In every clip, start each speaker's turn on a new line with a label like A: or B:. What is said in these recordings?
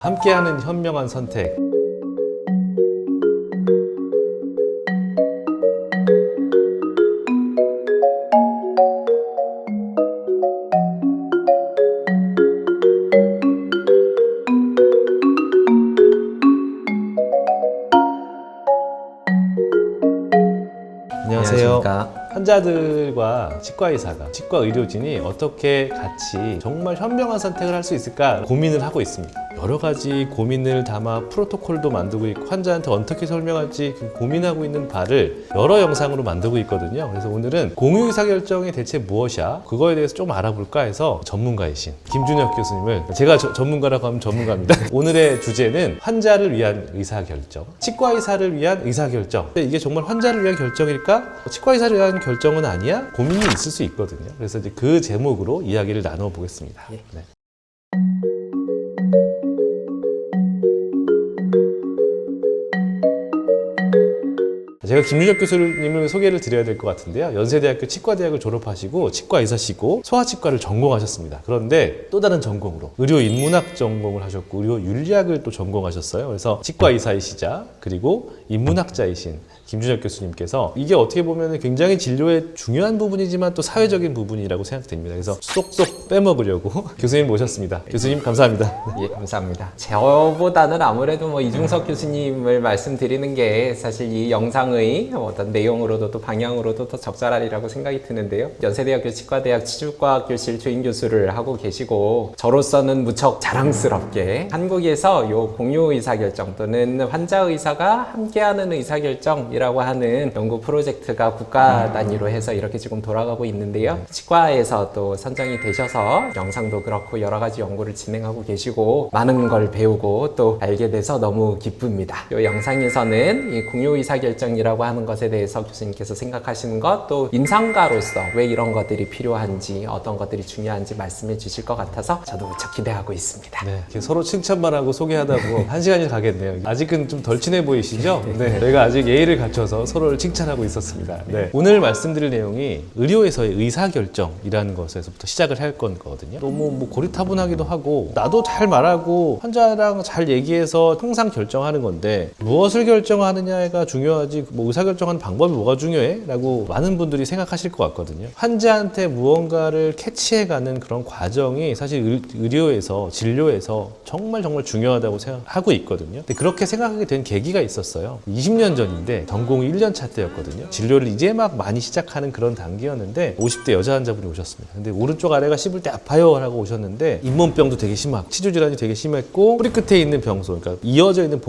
A: 함께하는 현명한 선택. 안녕하세요.
B: 안녕하십니까.
A: 환자들과 치과의사가, 치과 의료진이 어떻게 같이 정말 현명한 선택을 할 수 있을까 고민을 하고 있습니다. 여러 가지 고민을 담아 프로토콜도 만들고 있고 환자한테 어떻게 설명할지 고민하고 있는 바를 여러 영상으로 만들고 있거든요. 그래서 오늘은 공유 의사결정이 대체 무엇이야? 그거에 대해서 좀 알아볼까 해서 전문가이신 김준혁 교수님을, 제가 전문가라고 하면 전문가입니다. 오늘의 주제는 환자를 위한 의사결정, 치과의사를 위한 의사결정. 근데 이게 정말 환자를 위한 결정일까? 치과의사를 위한 결정은 아니야? 고민이 있을 수 있거든요. 그래서 이제 그 제목으로 이야기를 나눠 보겠습니다.
B: 예.
A: 네. 제가 김준혁 교수님을 소개를 드려야 될 것 같은데요. 연세대학교 치과대학을 졸업하시고 치과의사시고 소아치과를 전공하셨습니다. 그런데 또 다른 전공으로 의료인문학 전공을 하셨고 의료윤리학을 또 전공하셨어요. 그래서 치과의사이시자 그리고 인문학자이신 김준혁 교수님께서 이게 어떻게 보면 굉장히 진료의 중요한 부분이지만 또 사회적인 부분이라고 생각됩니다. 그래서 쏙쏙 빼먹으려고 교수님 모셨습니다. 교수님 감사합니다.
B: 예, 감사합니다. 저보다는 아무래도 이중석 교수님을 말씀드리는 게 사실 이 영상의 어떤 내용으로도 또 방향으로도 더 적절하리라고 생각이 드는데요. 연세대학교 치과대학 치주과학교실 주임 교수를 하고 계시고 저로서는 무척 자랑스럽게 한국에서 이 공유 의사결정 또는 환자 의사가 함께하는 의사결정 이라고 하는 연구 프로젝트가 국가 단위로 해서 이렇게 지금 돌아가고 있는데요. 치과에서 또 선정이 되셔서 영상도 그렇고 여러 가지 연구를 진행하고 계시고 많은 걸 배우고 또 알게 돼서 너무 기쁩니다. 이 영상에서는 이 공유 의사결정이라고 하는 것에 대해서 교수님께서 생각하시는 것, 또 임상가로서 왜 이런 것들이 필요한지 어떤 것들이 중요한지 말씀해 주실 것 같아서 저도 무척 기대하고 있습니다.
A: 네, 이렇게 서로 칭찬만 하고 소개하다 보면 한 시간이 가겠네요. 아직은 좀 덜 친해 보이시죠? 네, 저희가 아직 예의를 갖춰서 서로를 칭찬하고 있었습니다. 네, 오늘 말씀드릴 내용이 의료에서의 의사결정이라는 것에서부터 시작을 할 거거든요. 너무 고리타분하기도 하고 나도 잘 말하고 환자랑 잘 얘기해서 항상 결정하는 건데 무엇을 결정하느냐가 중요하지 의사결정하는 방법이 뭐가 중요해? 라고 많은 분들이 생각하실 것 같거든요. 환자한테 무언가를 캐치해가는 그런 과정이 사실 의료에서 진료에서 정말 중요하다고 생각하고 있거든요. 근데 그렇게 생각하게 된 계기가 있었어요. 20년 전인데 전공이 1년차 때였거든요. 진료를 이제 막 많이 시작하는 그런 단계였는데 50대 여자 환자분이 오셨습니다. 근데 오른쪽 아래가 씹을 때 아파요 라고 오셨는데 잇몸병도 되게 심하고 치주질환이 되게 심했고 뿌리 끝에 있는 병소, 그러니까 이어져 있는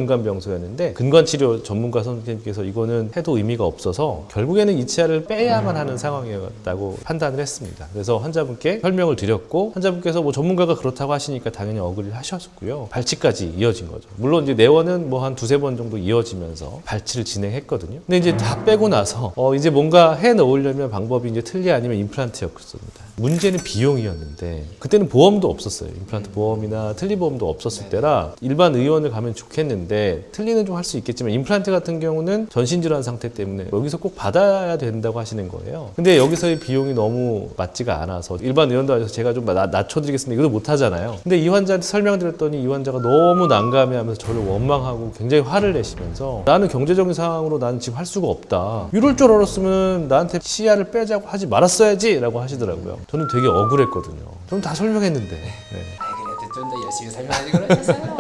A: 복합근관병소였는데 근관치료 전문가 선생님께서 이거는 해도 의미가 없어서 결국에는 이 치아를 빼야만 하는 상황이었다고 판단을 했습니다. 그래서 환자분께 설명을 드렸고 환자분께서 전문가가 그렇다고 하시니까 당연히 어그리를 하셨고요. 발치까지 이어진 거죠. 물론 이제 내원은 한 두세 번 정도 이어지면서 발치를 진행했거든요. 근데 이제 다 빼고 나서 이제 뭔가 해 넣으려면 방법이 이제 틀니 아니면 임플란트였습니다. 문제는 비용이었는데 그때는 보험도 없었어요. 임플란트 보험이나 틀니 보험도 없었을 때라 일반 의원을 가면 좋겠는데 틀니는 좀 할 수 있겠지만 임플란트 같은 경우는 전신질환 상태 때문에 여기서 꼭 받아야 된다고 하시는 거예요. 근데 여기서의 비용이 너무 맞지가 않아서 일반 의원도 아니어서 제가 좀 낮춰드리겠습니다. 이것도 못 하잖아요. 근데 이 환자한테 설명드렸더니 이 환자가 너무 난감해하면서 저를 원망하고 굉장히 화를 내시면서 나는 경제적인 상황으로 나는 지금 할 수가 없다. 이럴 줄 알았으면 나한테 치아를 빼자고 하지 말았어야지 라고 하시더라고요. 저는 되게 억울했거든요. 저는 다 설명했는데. 네.
B: 그래도 좀 더 열심히 설명하지 그러셨어요.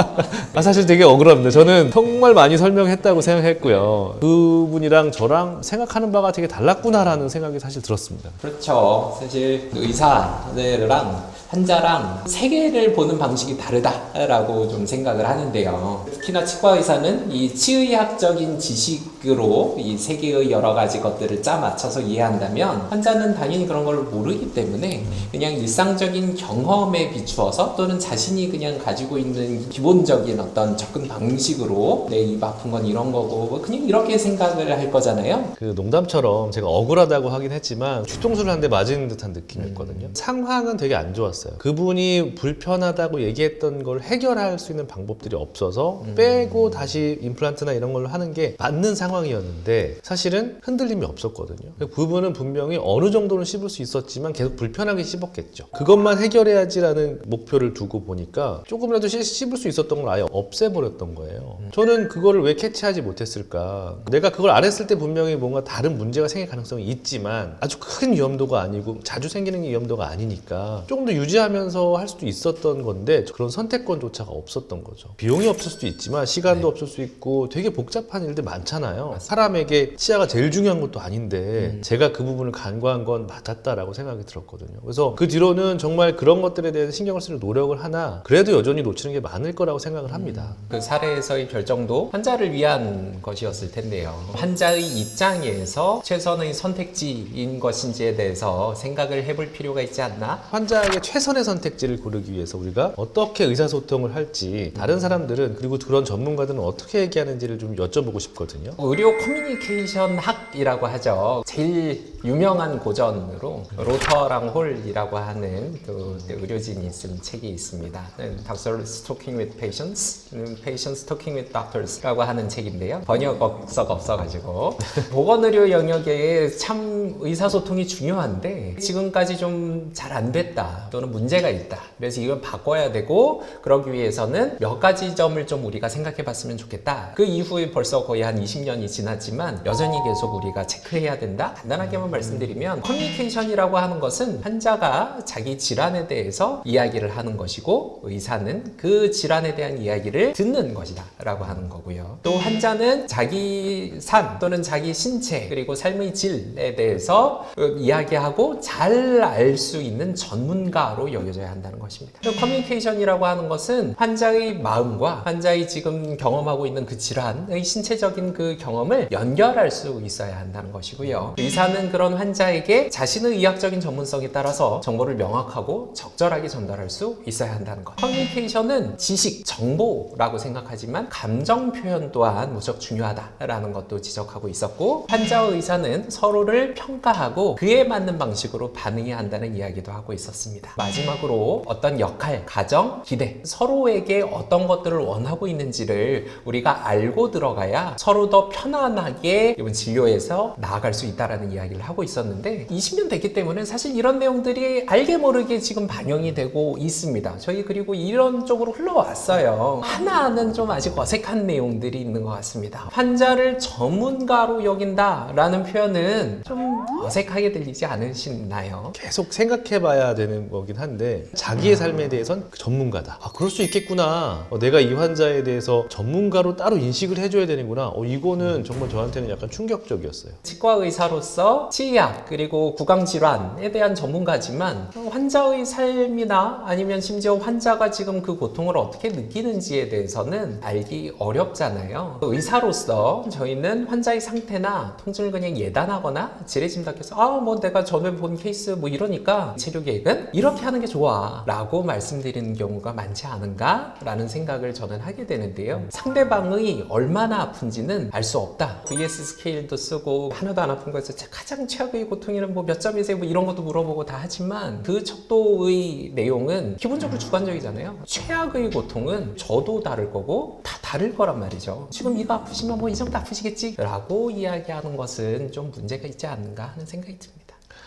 A: 사실 되게 억울합니다. 저는 정말 많이 설명했다고 생각했고요. 그분이랑 저랑 생각하는 바가 되게 달랐구나라는 생각이 사실 들었습니다.
B: 그렇죠. 사실 의사들랑 환자랑 세계를 보는 방식이 다르다라고 좀 생각을 하는데요. 특히나 치과 의사는 이 치의학적인 지식으로 이 세계의 여러 가지 것들을 짜 맞춰서 이해한다면 환자는 당연히 그런 걸 모르기 때문에 그냥 일상적인 경험에 비추어서 또는 자신이 그냥 가지고 있는 기본적인 어떤 접근 방식으로 내 입 아픈 건 이런 거고 그냥 이렇게 생각을 할 거잖아요.
A: 그 농담처럼 제가 억울하다고 하긴 했지만 뒤통수를 한 대 맞은 듯한 느낌이었거든요. 상황은 되게 안 좋았어요. 있어요. 그분이 불편하다고 얘기했던 걸 해결할 수 있는 방법들이 없어서 빼고 다시 임플란트나 이런 걸로 하는 게 맞는 상황이었는데 사실은 흔들림이 없었거든요. 그분은 분명히 어느 정도는 씹을 수 있었지만 계속 불편하게 씹었겠죠. 그것만 해결해야지라는 목표를 두고 보니까 조금이라도 씹을 수 있었던 걸 아예 없애버렸던 거예요. 저는 그거를 왜 캐치하지 못했을까? 내가 그걸 안 했을 때 분명히 뭔가 다른 문제가 생길 가능성이 있지만 아주 큰 위험도가 아니고 자주 생기는 위험도가 아니니까 조금 더 유지하면서 할 수도 있었던 건데 그런 선택권조차가 없었던 거죠. 비용이 없을 수도 있지만 시간도 없을 수 있고 되게 복잡한 일들 많잖아요.
B: 맞습니다.
A: 사람에게 치아가 제일 중요한 것도 아닌데 제가 그 부분을 간과한 건 맞았다라고 생각이 들었거든요. 그래서 그 뒤로는 정말 그런 것들에 대해서 신경을 쓸 노력을 하나 그래도 여전히 놓치는 게 많을 거라고 생각을 합니다.
B: 그 사례에서의 결정도 환자를 위한 것이었을 텐데요. 환자의 입장에서 최선의 선택지인 것인지에 대해서 생각을 해볼 필요가 있지 않나?
A: 환자에게 최선의 선택지를 고르기 위해서 우리가 어떻게 의사소통을 할지 다른 사람들은 그리고 그런 전문가들은 어떻게 얘기하는지를 좀 여쭤보고 싶거든요.
B: 의료 커뮤니케이션 학이라고 하죠. 제일 유명한 고전으로 로터랑 홀이라고 하는 그 의료진이 쓴 책이 있습니다. Doctors Talking with Patients, Patients Talking with Doctors라고 하는 책인데요. 번역어가 없어가지고 보건의료 영역에 참 의사소통이 중요한데 지금까지 좀 잘 안 됐다 또는 문제가 있다. 그래서 이걸 바꿔야 되고 그러기 위해서는 몇 가지 점을 좀 우리가 생각해 봤으면 좋겠다. 그 이후에 벌써 거의 한 20년이 지났지만 여전히 계속 우리가 체크해야 된다. 간단하게만 말씀드리면 커뮤니케이션이라고 하는 것은 환자가 자기 질환에 대해서 이야기를 하는 것이고 의사는 그 질환에 대한 이야기를 듣는 것이다 라고 하는 거고요. 또 환자는 자기 삶 또는 자기 신체 그리고 삶의 질에 대해서 이야기하고 잘 알 수 있는 전문가로 여겨져야 한다는 것입니다. 커뮤니케이션이라고 하는 것은 환자의 마음과 환자의 지금 경험하고 있는 그 질환의 신체적인 그 경험을 연결할 수 있어야 한다는 것이고요. 의사는 그런 환자에게 자신의 의학적인 전문성에 따라서 정보를 명확하고 적절하게 전달할 수 있어야 한다는 것. 커뮤니케이션은 지식, 정보라고 생각하지만 감정 표현 또한 무척 중요하다라는 것도 지적하고 있었고 환자와 의사는 서로를 평가하고 그에 맞는 방식으로 반응해야 한다는 이야기도 하고 있었습니다. 마지막으로 어떤 역할, 가정, 기대 서로에게 어떤 것들을 원하고 있는지를 우리가 알고 들어가야 서로 더 편안하게 이번 진료에서 나아갈 수 있다라는 이야기를 하고 있었는데 20년 됐기 때문에 사실 이런 내용들이 알게 모르게 지금 반영이 되고 있습니다. 저희 그리고 이런 쪽으로 흘러왔어요. 하나는 좀 아직 어색한 내용들이 있는 것 같습니다. 환자를 전문가로 여긴다라는 표현은 좀 어색하게 들리지 않으시나요?
A: 계속 생각해봐야 되는 거긴 한데 자기의 삶에 대해선 전문가다. 아, 그럴 수 있겠구나. 내가 이 환자에 대해서 전문가로 따로 인식을 해줘야 되는구나. 이거는 정말 저한테는 약간 충격적이었어요.
B: 치과 의사로서 치의학 그리고 구강질환에 대한 전문가지만 환자의 삶이나 아니면 심지어 환자가 지금 그 고통을 어떻게 느끼는지에 대해서는 알기 어렵잖아요. 의사로서 저희는 환자의 상태나 통증을 그냥 예단하거나 지레짐작해서 뭐 내가 전에 본 케이스 뭐 이러니까 치료 계획은 이렇게 하는 게 좋아 라고 말씀드리는 경우가 많지 않은가 라는 생각을 저는 하게 되는데요. 상대방의 얼마나 아픈지는 알 수 없다. VS 스케일도 쓰고 하나도 안 아픈 거에서 가장 최악의 고통이는 뭐 몇 점이세요 뭐 이런 것도 물어보고 다 하지만 그 척도의 내용은 기본적으로 주관적이잖아요. 최악의 고통은 저도 다를 거고 다 다를 거란 말이죠. 지금 이거 아프시면 뭐 이 정도 아프시겠지 라고 이야기하는 것은 좀 문제가 있지 않는가 하는 생각이 듭니다.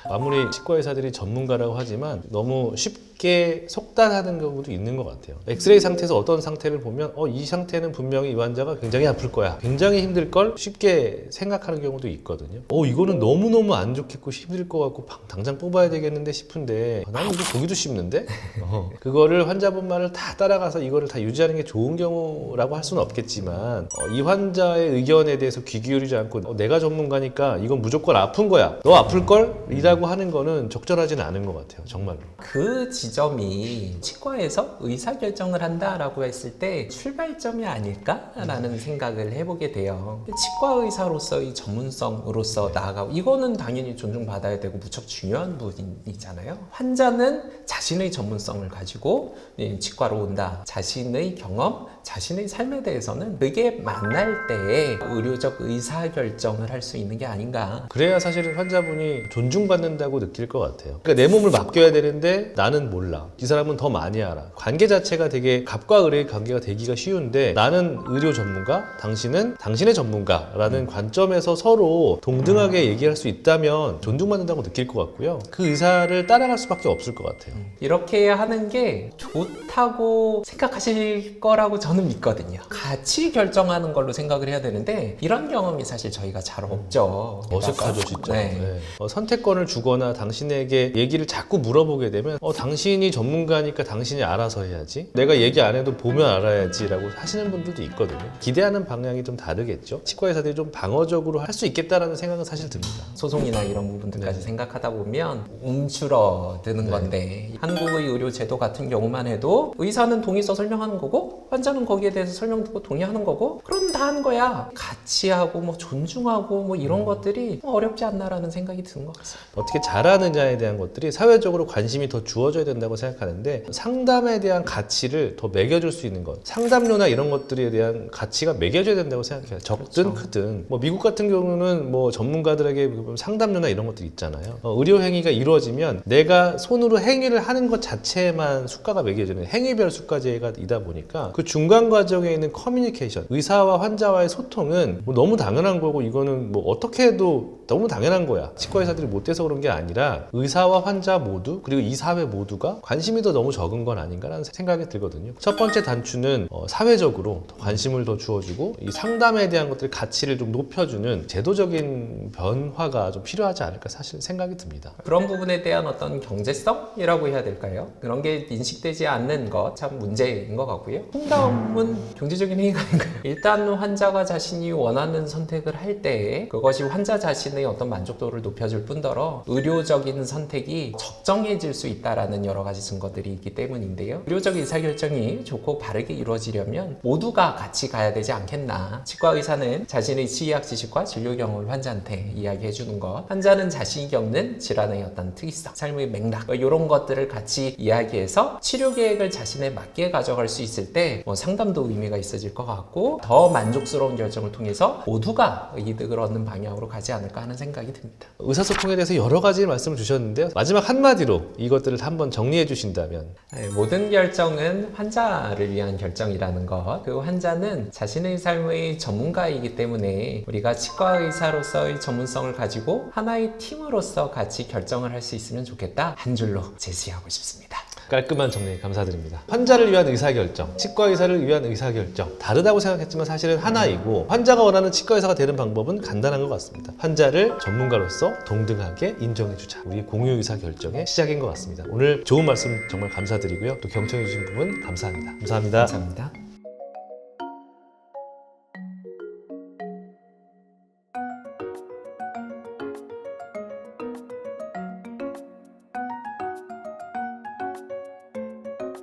A: 아무리 치과 의사들이 전문가라고 하지만 너무 쉽게 속단하는 경우도 있는 것 같아요. 엑스레이 상태에서 어떤 상태를 보면 이 상태는 분명히 이 환자가 굉장히 아플 거야, 굉장히 힘들 걸 쉽게 생각하는 경우도 있거든요. 이거는 너무너무 안 좋겠고 힘들 것 같고 당장 뽑아야 되겠는데 싶은데 나는 이거 보기도 쉽는데 그거를 환자분 말을 다 따라가서 이거를 다 유지하는 게 좋은 경우라고 할 수는 없겠지만 이 환자의 의견에 대해서 귀 기울이지 않고 내가 전문가니까 이건 무조건 아픈 거야, 너 아플 걸? 이라고 하는 거는 적절하지는 않은 것 같아요. 정말로.
B: 그 지점이 치과에서 의사결정을 한다라고 했을 때 출발점이 아닐까라는 생각을 해보게 돼요. 치과 의사로서의 전문성으로서 나아가고 이거는 당연히 존중받아야 되고 무척 중요한 부분이잖아요. 환자는 자신의 전문성을 가지고 치과로 온다. 자신의 경험, 자신의 삶에 대해서는 그게 만날 때에 의료적 의사결정을 할 수 있는 게 아닌가.
A: 그래야 사실은 환자분이 존중받는다고 느낄 것 같아요. 그러니까 내 몸을 맡겨야 되는데 나는 몰라. 이 사람은 더 많이 알아. 관계 자체가 되게 갑과 을의 관계가 되기가 쉬운데 나는 의료 전문가, 당신은 당신의 전문가라는 관점에서 서로 동등하게 얘기할 수 있다면 존중받는다고 느낄 것 같고요. 그 의사를 따라갈 수밖에 없을 것 같아요.
B: 이렇게 하는 게 좋다고 생각하실 거라고 저는 믿거든요. 같이 결정하는 걸로 생각을 해야 되는데 이런 경험이 사실 저희가 잘 없죠.
A: 어색하죠, 진짜.
B: 네.
A: 네. 선택권을 주거나 당신에게 얘기를 자꾸 물어보게 되면 당신이 전문가니까 당신이 알아서 해야지. 내가 얘기 안 해도 보면 알아야지라고 하시는 분들도 있거든요. 기대하는 방향이 좀 다르겠죠. 치과 의사들이 좀 방어적으로 할 수 있겠다라는 생각은 사실 듭니다.
B: 소송이나 이런 부분들까지
A: 네.
B: 생각하다 보면 움츠러드는 건데 한국의 의료 제도 같은 경우만 해도 의사는 동의서 설명하는 거고 환자는 거기에 대해서 설명 듣고 동의하는 거고 그럼 다 하는 거야. 같이 하고 뭐 존중하고 뭐 이런 것들이 어렵지 않나라는 생각이 드는 것 같습니다.
A: 어떻게 잘하느냐에 대한 것들이 사회적으로 관심이 더 주어져야 된다고 생각하는데 상담에 대한 가치를 더 매겨줄 수 있는 것, 상담료나 이런 것들에 대한 가치가 매겨져야 된다고 생각해요. 적든 크든. 뭐 미국 같은 경우는 뭐 전문가들에게 상담료나 이런 것들이 있잖아요. 의료 행위가 이루어지면 내가 손으로 행위를 하는 것 자체에만 수가가 매겨지는 행위별 수가제가 이다 보니까 그 중간 과정에 있는 커뮤니케이션, 의사와 환자와의 소통은 뭐 너무 당연한 거고 이거는 뭐 어떻게 해도 너무 당연한 거야. 치과 의사들이 못돼서 그런 게 아니라 의사와 환자 모두 그리고 이 사회 모두가 관심이 더 너무 적은 건 아닌가라는 생각이 들거든요. 첫 번째 단추는 사회적으로 더 관심을 더 주어주고 이 상담에 대한 것들 가치를 좀 높여주는 제도적인 변화가 좀 필요하지 않을까 사실 생각이 듭니다.
B: 그런 부분에 대한 어떤 경제성이라고 해야 될까요? 그런 게 인식되지 않는 것 참 문제인 것 같고요. 상담은 경제적인 행위가 아닌가요? 일단 환자가 자신이 원하는 선택을 할 때 그것이 환자 자신의 어떤 만족도를 높여줄 뿐더러 의료적인 선택이 적정해질 수 있다라는 여러 가지 증거들이 있기 때문인데요. 의료적 의사결정이 좋고 바르게 이루어지려면 모두가 같이 가야 되지 않겠나. 치과 의사는 자신의 치의학 지식과 진료 경험을 환자한테 이야기해 주는 것, 환자는 자신이 겪는 질환의 어떤 특이성, 삶의 맥락 이런 것들을 같이 이야기해서 치료 계획을 자신에 맞게 가져갈 수 있을 때 상담도 의미가 있어질 것 같고 더 만족스러운 결정을 통해서 모두가 이득을 얻는 방향으로 가지 않을까 하는 생각이 듭니다.
A: 의사소통에 대해서 여러 가지 말씀을 주셨는데요. 마지막 한마디로 이것들을 한번 정리해 주신다면
B: 모든 결정은 환자를 위한 결정이라는 것. 그 환자는 자신의 삶의 전문가이기 때문에 우리가 치과 의사로서의 전문성을 가지고 하나의 팀으로서 같이 결정을 할 수 있으면 좋겠다. 한 줄로 제시하고 싶습니다.
A: 깔끔한 정리 감사드립니다. 환자를 위한 의사결정, 치과 의사를 위한 의사결정 다르다고 생각했지만 사실은 하나이고 환자가 원하는 치과 의사가 되는 방법은 간단한 것 같습니다. 환자를 전문가로서 동등하게 인정해주자. 우리 공유 의사결정의 시작인 것 같습니다. 오늘 좋은 말씀 정말 감사드리고요. 또 경청해주신 부분 감사합니다. 감사합니다.
B: 감사합니다.